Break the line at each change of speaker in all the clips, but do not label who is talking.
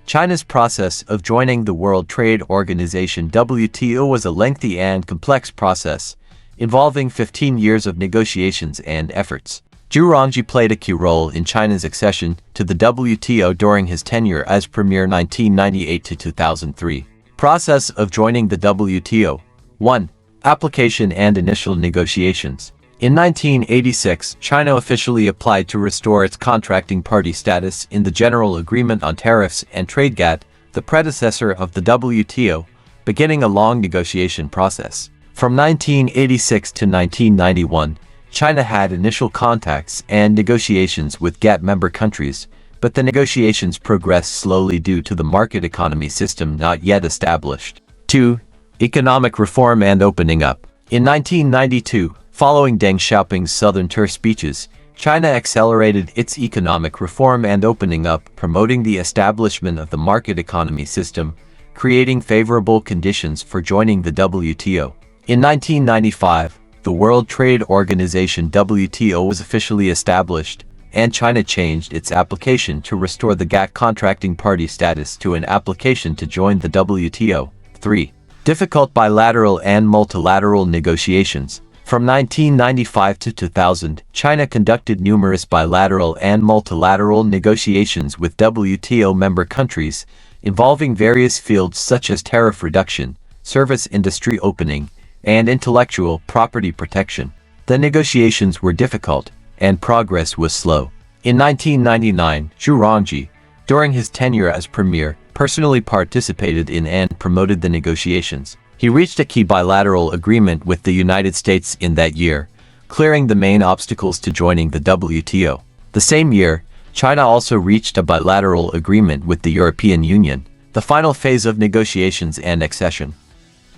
China's process of joining the World Trade Organization (WTO) was a lengthy and complex process, involving 15 years of negotiations and efforts. Zhu Rongji played a key role in China's accession to the WTO during his tenure as Premier 1998 to 2003. Process of joining the WTO. 1. Application and initial negotiations. In 1986, China officially applied to restore its contracting party status in the General Agreement on Tariffs and Trade (GATT), the predecessor of the WTO, beginning a long negotiation process. From 1986 to 1991, China had initial contacts and negotiations with GATT member countries, but the negotiations progressed slowly due to the market economy system not yet established. 2. Economic reform and opening up. In 1992, following Deng Xiaoping's Southern Tour speeches, China accelerated its economic reform and opening up, promoting the establishment of the market economy system, creating favorable conditions for joining the WTO. In 1995, the World Trade Organization (WTO) was officially established, and China changed its application to restore the GATT contracting party status to an application to join the WTO. 3. Difficult bilateral and multilateral negotiations. From 1995 to 2000, China conducted numerous bilateral and multilateral negotiations with WTO member countries, involving various fields such as tariff reduction, service industry opening, and intellectual property protection. The negotiations were difficult, and progress was slow. In 1999, Zhu Rongji, during his tenure as premier, personally participated in and promoted the negotiations. He reached a key bilateral agreement with the United States in that year, clearing the main obstacles to joining the WTO. The same year, China also reached a bilateral agreement with the European Union, the final phase of negotiations and accession.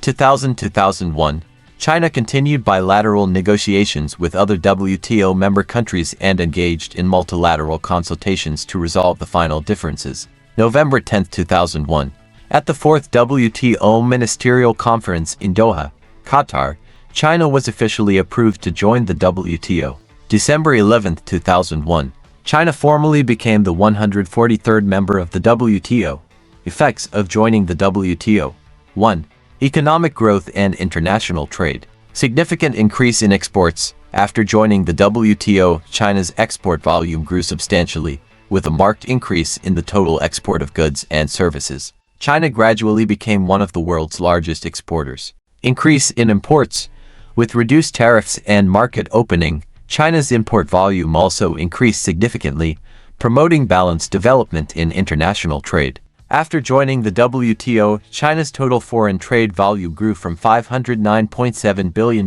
2000-2001, China continued bilateral negotiations with other WTO member countries and engaged in multilateral consultations to resolve the final differences. November 10, 2001. At the 4th WTO Ministerial Conference in Doha, Qatar, China was officially approved to join the WTO. December 11, 2001. China formally became the 143rd member of the WTO. Effects of joining the WTO. 1. Economic growth and international trade. Significant increase in exports. After joining the WTO, China's export volume grew substantially, with a marked increase in the total export of goods and services. China gradually became one of the world's largest exporters. Increase in imports. With reduced tariffs and market opening, China's import volume also increased significantly, promoting balanced development in international trade. After joining the WTO, China's total foreign trade value grew from $509.7 billion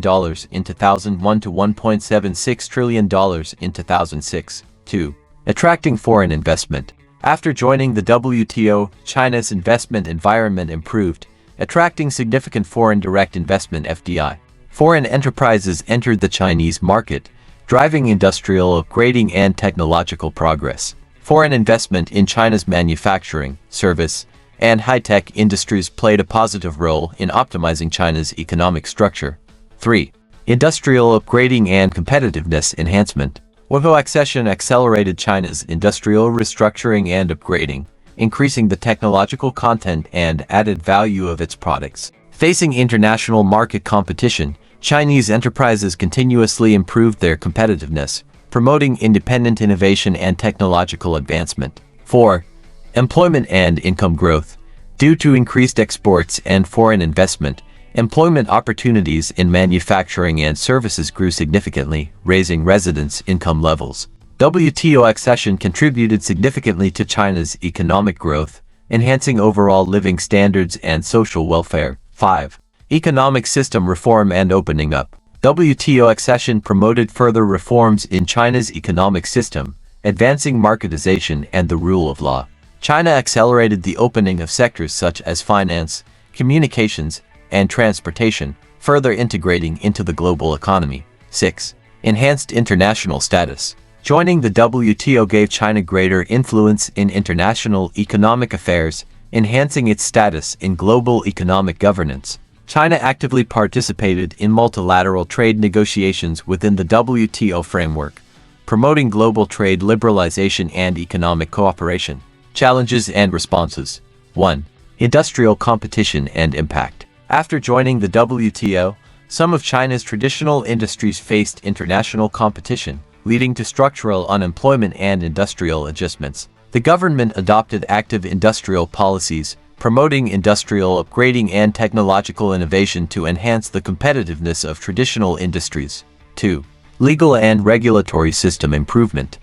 in 2001 to $1.76 trillion in 2006. 2. Attracting foreign investment. After joining the WTO, China's investment environment improved, attracting significant foreign direct investment (FDI). Foreign enterprises entered the Chinese market, driving industrial upgrading and technological progress. Foreign investment in China's manufacturing, service, and high-tech industries played a positive role in optimizing China's economic structure. 3. Industrial upgrading and competitiveness enhancement. WTO accession accelerated China's industrial restructuring and upgrading, increasing the technological content and added value of its products. Facing international market competition, Chinese enterprises continuously improved their competitiveness, promoting independent innovation and technological advancement. 4. Employment and income growth. Due to increased exports and foreign investment, employment opportunities in manufacturing and services grew significantly, raising residents' income levels. WTO accession contributed significantly to China's economic growth, enhancing overall living standards and social welfare. 5. Economic system reform and opening up. WTO accession promoted further reforms in China's economic system, advancing marketization and the rule of law. China accelerated the opening of sectors such as finance, communications, and transportation, further integrating into the global economy. 6. Enhanced international status. Joining the WTO gave China greater influence in international economic affairs, enhancing its status in global economic governance. China actively participated in multilateral trade negotiations within the WTO framework, promoting global trade liberalization and economic cooperation. Challenges and responses. 1. Industrial competition and impact. After joining the WTO, some of China's traditional industries faced international competition, leading to structural unemployment and industrial adjustments. The government adopted active industrial policies, promoting industrial upgrading and technological innovation to enhance the competitiveness of traditional industries. 2. Legal and regulatory system improvement.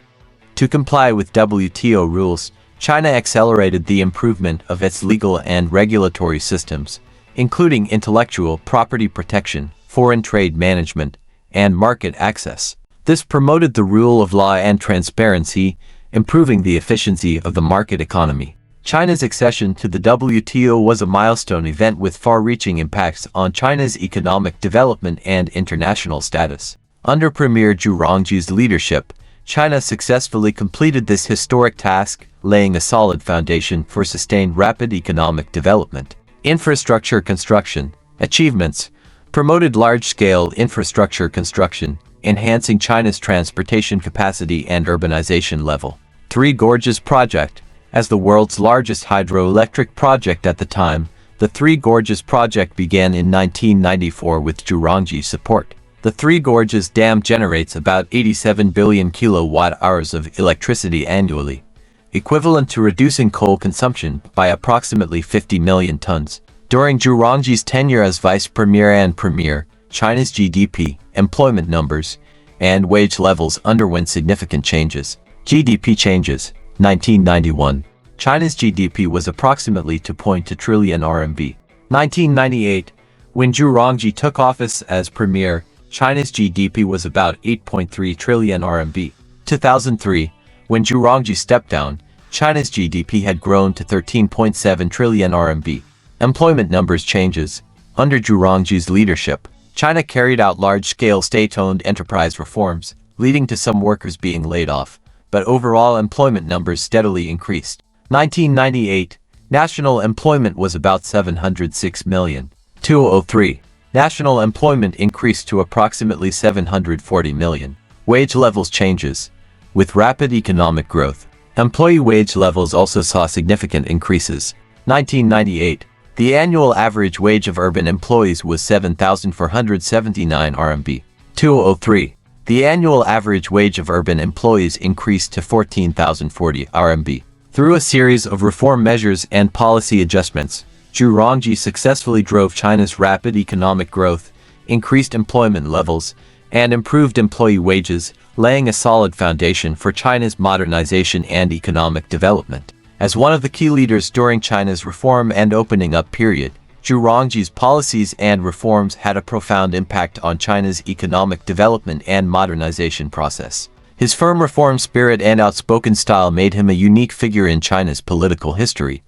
To comply with WTO rules, China accelerated the improvement of its legal and regulatory systems, including intellectual property protection, foreign trade management, and market access. This promoted the rule of law and transparency, improving the efficiency of the market economy. China's accession to the WTO was a milestone event with far-reaching impacts on China's economic development and international status. Under Premier Zhu Rongji's leadership, China successfully completed this historic task, laying a solid foundation for sustained rapid economic development. Infrastructure construction. Achievements. Promoted large-scale infrastructure construction, enhancing China's transportation capacity and urbanization level. Three Gorges Project. As the world's largest hydroelectric project at the time, the Three Gorges Project began in 1994 with Zhu Rongji's support. The Three Gorges Dam generates about 87 billion kilowatt-hours of electricity annually, equivalent to reducing coal consumption by approximately 50 million tons. During Zhu Rongji's tenure as vice premier and premier, China's GDP, employment numbers, and wage levels underwent significant changes. GDP changes. 1991. China's GDP was approximately 2.2 trillion RMB. 1998. When Zhu Rongji took office as premier, China's GDP was about 8.3 trillion RMB. 2003. When Zhu Rongji stepped down, China's GDP had grown to 13.7 trillion RMB. Employment numbers changes. Under Zhu Rongji's leadership, China carried out large-scale state-owned enterprise reforms, leading to some workers being laid off, but overall employment numbers steadily increased. 1998. National employment was about 706 million. 2003. National employment increased to approximately 740 million. Wage levels changes. With rapid economic growth, employee wage levels also saw significant increases. 1998. The annual average wage of urban employees was 7,479 RMB. 2003. The annual average wage of urban employees increased to 14,040 RMB. Through a series of reform measures and policy adjustments, Zhu Rongji successfully drove China's rapid economic growth, increased employment levels, and improved employee wages, laying a solid foundation for China's modernization and economic development. As one of the key leaders during China's reform and opening up period, Zhu Rongji's policies and reforms had a profound impact on China's economic development and modernization process. His firm reform spirit and outspoken style made him a unique figure in China's political history.